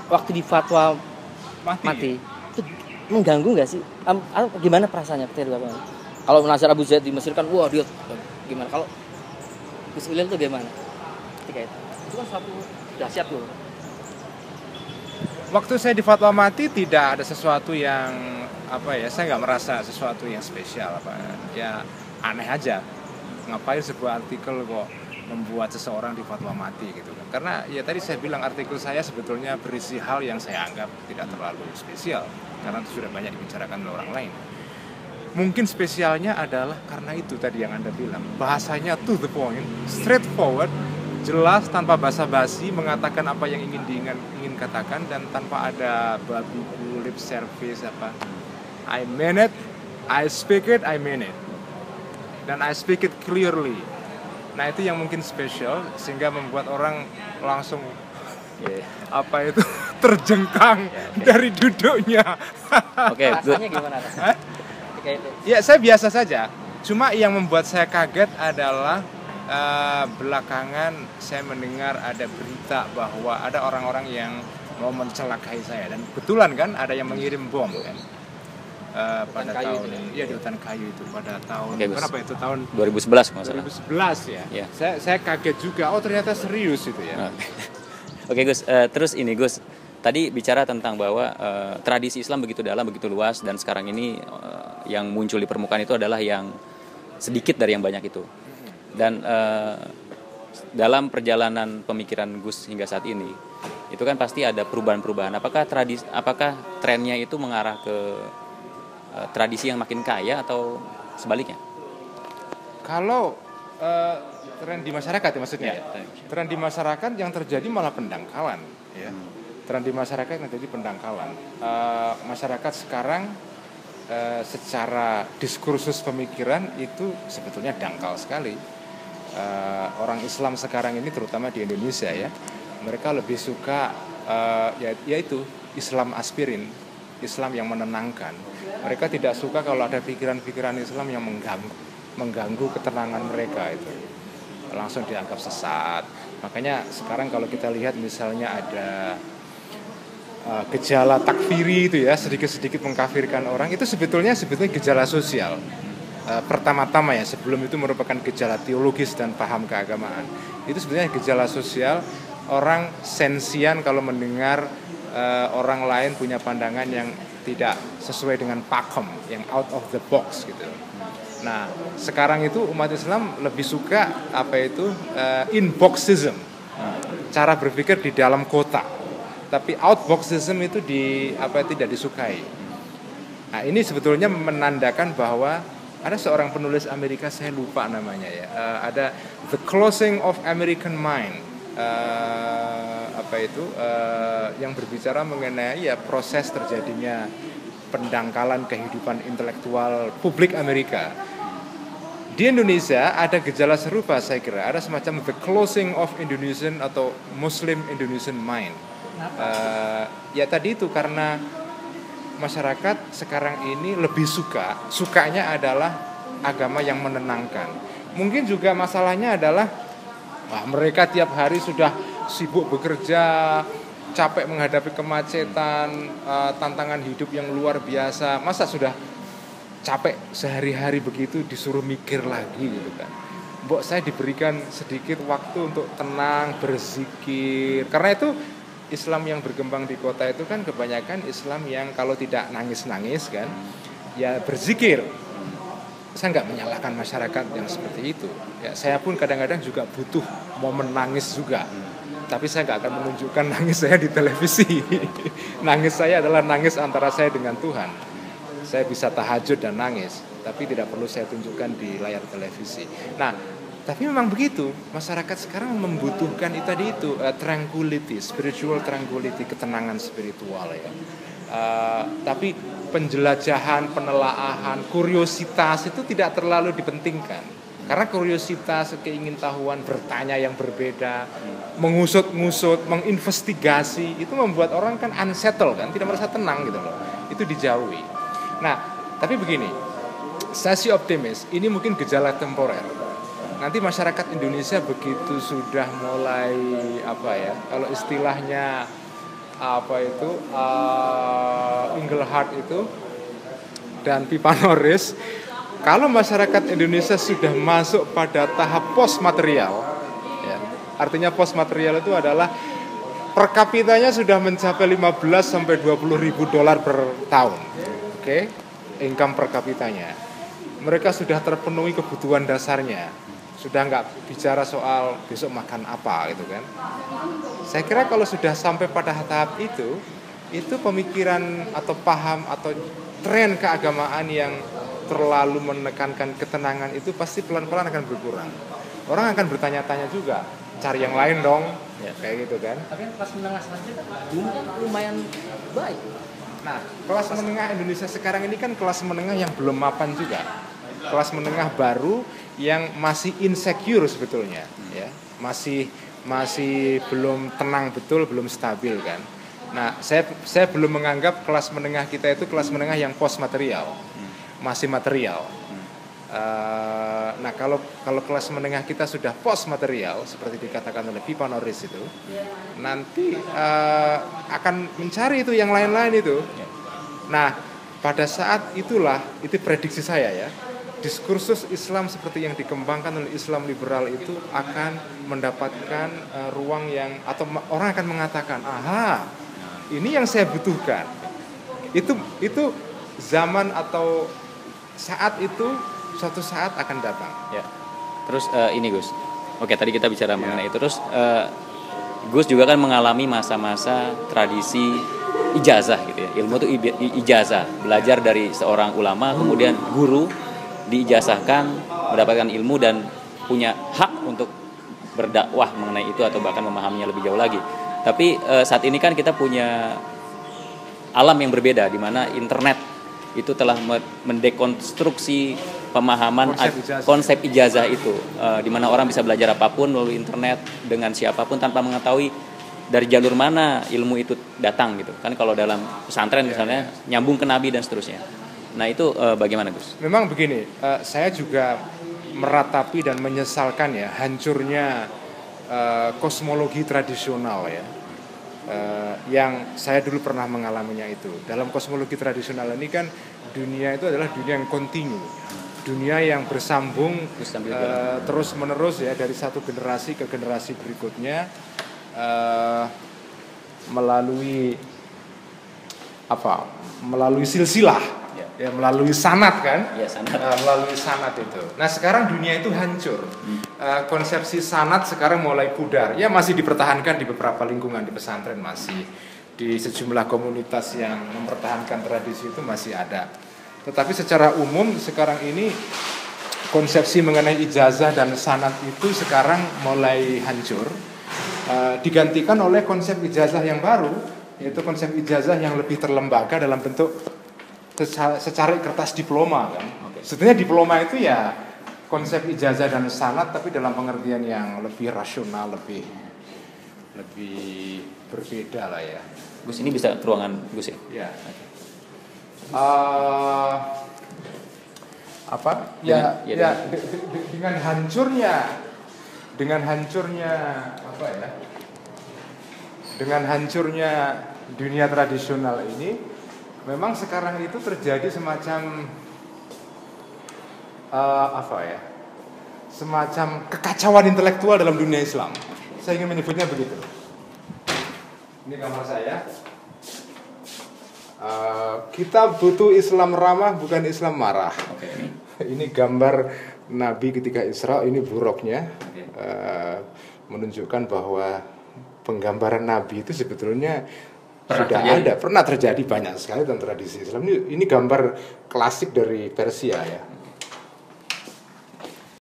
waktu di fatwa mati itu mengganggu nggak sih? Gimana perasaannya ketika itu? Kalau Nasir Abu Zaid di Mesir kan, wah dia gimana? Kalau Gus Ulil itu gimana ketika itu? Itu kan suatu dahsyat loh. Waktu saya di fatwa mati tidak ada sesuatu yang saya nggak merasa sesuatu yang spesial ya, aneh aja. Ngapain sebuah artikel kok membuat seseorang di fatwa mati gitu kan? Karena ya tadi saya bilang artikel saya sebetulnya berisi hal yang saya anggap tidak terlalu spesial karena itu sudah banyak dibicarakan oleh orang lain. Mungkin spesialnya adalah karena itu tadi yang Anda bilang, bahasanya to the point, straightforward, jelas, tanpa basa-basi, mengatakan apa yang ingin katakan dan tanpa ada babi bu, lip service I mean it, I speak it, I mean it, dan I speak it clearly. Nah itu yang mungkin spesial sehingga membuat orang langsung terjengkang dari duduknya. Rasanya gimana? Itu. Ya saya biasa saja. Cuma yang membuat saya kaget adalah belakangan saya mendengar ada berita bahwa ada orang-orang yang mau mencelakai saya dan kebetulan kan ada yang mengirim bom kan pada tahun di hutan kayu itu pada tahun berapa itu tahun 2011 masalah. 2011 ya. Yeah. Saya kaget juga. Oh ternyata serius itu ya. Oke Gus, terus ini Gus. Tadi bicara tentang bahwa tradisi Islam begitu dalam, begitu luas dan sekarang ini yang muncul di permukaan itu adalah yang sedikit dari yang banyak itu. Dan dalam perjalanan pemikiran Gus hingga saat ini, itu kan pasti ada perubahan-perubahan. Apakah trennya itu mengarah ke tradisi yang makin kaya atau sebaliknya? Kalau tren di masyarakat ya maksudnya. Tren di masyarakat yang terjadi malah pendangkalan ya. Tren di masyarakat yang terjadi pendangkalan. Masyarakat sekarang secara diskursus pemikiran itu sebetulnya dangkal sekali. Orang Islam sekarang ini terutama di Indonesia ya, mereka lebih suka yaitu Islam aspirin, Islam yang menenangkan. Mereka tidak suka kalau ada pikiran-pikiran Islam yang mengganggu ketenangan mereka itu. Langsung dianggap sesat. Makanya sekarang kalau kita lihat misalnya ada gejala takfiri itu ya, sedikit-sedikit mengkafirkan orang, itu sebetulnya gejala sosial. Pertama-tama ya, sebelum itu merupakan gejala teologis dan paham keagamaan. Itu sebetulnya gejala sosial, orang sensian kalau mendengar orang lain punya pandangan yang tidak sesuai dengan pakem, yang out of the box gitu. Nah, sekarang itu umat Islam lebih suka inboxism, cara berpikir di dalam kotak. Tapi outboxism itu tidak disukai. Nah, ini sebetulnya menandakan bahwa ada seorang penulis Amerika, saya lupa namanya ya. Ada The Closing of American Mind. Yang berbicara mengenai ya proses terjadinya pendangkalan kehidupan intelektual publik Amerika. Di Indonesia ada gejala serupa saya kira. Ada semacam The Closing of Indonesian atau Muslim Indonesian Mind. Tadi itu karena masyarakat sekarang ini lebih sukanya adalah agama yang menenangkan. Mungkin juga masalahnya adalah mereka tiap hari sudah sibuk bekerja, capek menghadapi kemacetan, tantangan hidup yang luar biasa. Masa sudah capek sehari-hari begitu disuruh mikir lagi gitu kan. Mbok saya diberikan sedikit waktu untuk tenang, berzikir. Karena itu Islam yang berkembang di kota itu kan kebanyakan Islam yang kalau tidak nangis-nangis kan, ya berzikir. Saya nggak menyalahkan masyarakat yang seperti itu. Ya, saya pun kadang-kadang juga butuh momen nangis juga. Tapi saya nggak akan menunjukkan nangis saya di televisi. Nangis saya adalah nangis antara saya dengan Tuhan. Saya bisa tahajud dan nangis, tapi tidak perlu saya tunjukkan di layar televisi. Nah, tapi memang begitu, masyarakat sekarang membutuhkan itu tranquility, spiritual tranquility, ketenangan spiritual ya. Tapi penjelajahan, penelaahan, kuriositas itu tidak terlalu dipentingkan. Karena kuriositas, keingintahuan, bertanya yang berbeda, mengusut-ngusut, menginvestigasi, itu membuat orang kan unsettled kan, tidak merasa tenang gitu loh. Itu dijauhi. Nah, tapi begini, saya sih optimis, ini mungkin gejala temporer. Nanti masyarakat Indonesia begitu sudah mulai kalau istilahnya Engelhardt itu dan Pipa Norris, kalau masyarakat Indonesia sudah masuk pada tahap post material, ya, artinya post material itu adalah per kapitanya sudah mencapai 15 sampai 20 ribu dolar per tahun, oke, income per kapitanya. Mereka sudah terpenuhi kebutuhan dasarnya, sudah nggak bicara soal besok makan apa gitu kan. Saya kira kalau sudah sampai pada tahap itu pemikiran atau paham atau tren keagamaan yang terlalu menekankan ketenangan itu pasti pelan-pelan akan berkurang. Orang akan bertanya-tanya juga, cari yang lain dong, ya, kayak gitu kan. Tapi kelas menengah selanjutnya dulu kan lumayan baik. Nah, kelas menengah Indonesia sekarang ini kan kelas menengah yang belum mapan juga. Kelas menengah baru yang masih insecure sebetulnya, ya. Masih belum tenang betul, belum stabil kan. Nah, saya belum menganggap kelas menengah kita itu kelas menengah yang post material, masih material. Nah, kalau kelas menengah kita sudah post material seperti dikatakan oleh Pipa Norris itu, nanti akan mencari itu yang lain-lain itu. Nah, pada saat itulah, itu prediksi saya ya, diskursus Islam seperti yang dikembangkan oleh Islam liberal itu akan mendapatkan ruang yang, atau orang akan mengatakan, aha, ini yang saya butuhkan. Itu zaman atau saat itu suatu saat akan datang. Ya. Terus ini Gus. Oke, tadi kita bicara mengenai itu. Terus Gus juga kan mengalami masa-masa tradisi ijazah gitu ya. Ilmu itu ijazah, belajar dari seorang ulama, kemudian guru diijazahkan, mendapatkan ilmu dan punya hak untuk berdakwah mengenai itu atau bahkan memahaminya lebih jauh lagi. Tapi saat ini kan kita punya alam yang berbeda di mana internet itu telah mendekonstruksi pemahaman konsep ijazah itu, di mana orang bisa belajar apapun melalui internet dengan siapapun tanpa mengetahui dari jalur mana ilmu itu datang gitu. Kan kalau dalam pesantren misalnya nyambung ke nabi dan seterusnya. Nah itu bagaimana Gus? Memang begini, saya juga meratapi dan menyesalkan ya hancurnya kosmologi tradisional ya, yang saya dulu pernah mengalaminya itu. Dalam kosmologi tradisional ini kan dunia itu adalah dunia yang kontinu, dunia yang bersambung terus menerus ya, dari satu generasi ke generasi berikutnya, melalui silsilah. Ya, melalui sanad kan? Ya, sanad. Melalui sanad itu. Nah sekarang dunia itu hancur. Konsepsi sanad sekarang mulai pudar. Ya masih dipertahankan di beberapa lingkungan di pesantren, masih di sejumlah komunitas yang mempertahankan tradisi itu masih ada. Tetapi secara umum sekarang ini konsepsi mengenai ijazah dan sanad itu sekarang mulai hancur. Digantikan oleh konsep ijazah yang baru, yaitu konsep ijazah yang lebih terlembaga dalam bentuk secara kertas diploma kan. Sebenarnya diploma itu ya konsep ijazah dan sanad tapi dalam pengertian yang lebih rasional, lebih berbeda lah ya. Gus ini bisa ke ruangan Gus ya? Ya. Dengan hancurnya dunia tradisional ini, memang sekarang itu terjadi semacam semacam kekacauan intelektual dalam dunia Islam. Saya ingin menyebutnya begitu. Ini gambar saya. Kita butuh Islam ramah, bukan Islam marah. Ini gambar Nabi ketika Isra. Ini buruknya, menunjukkan bahwa penggambaran Nabi itu sebetulnya pernah terjadi banyak sekali dalam tradisi Islam. Ini gambar klasik dari Persia ya.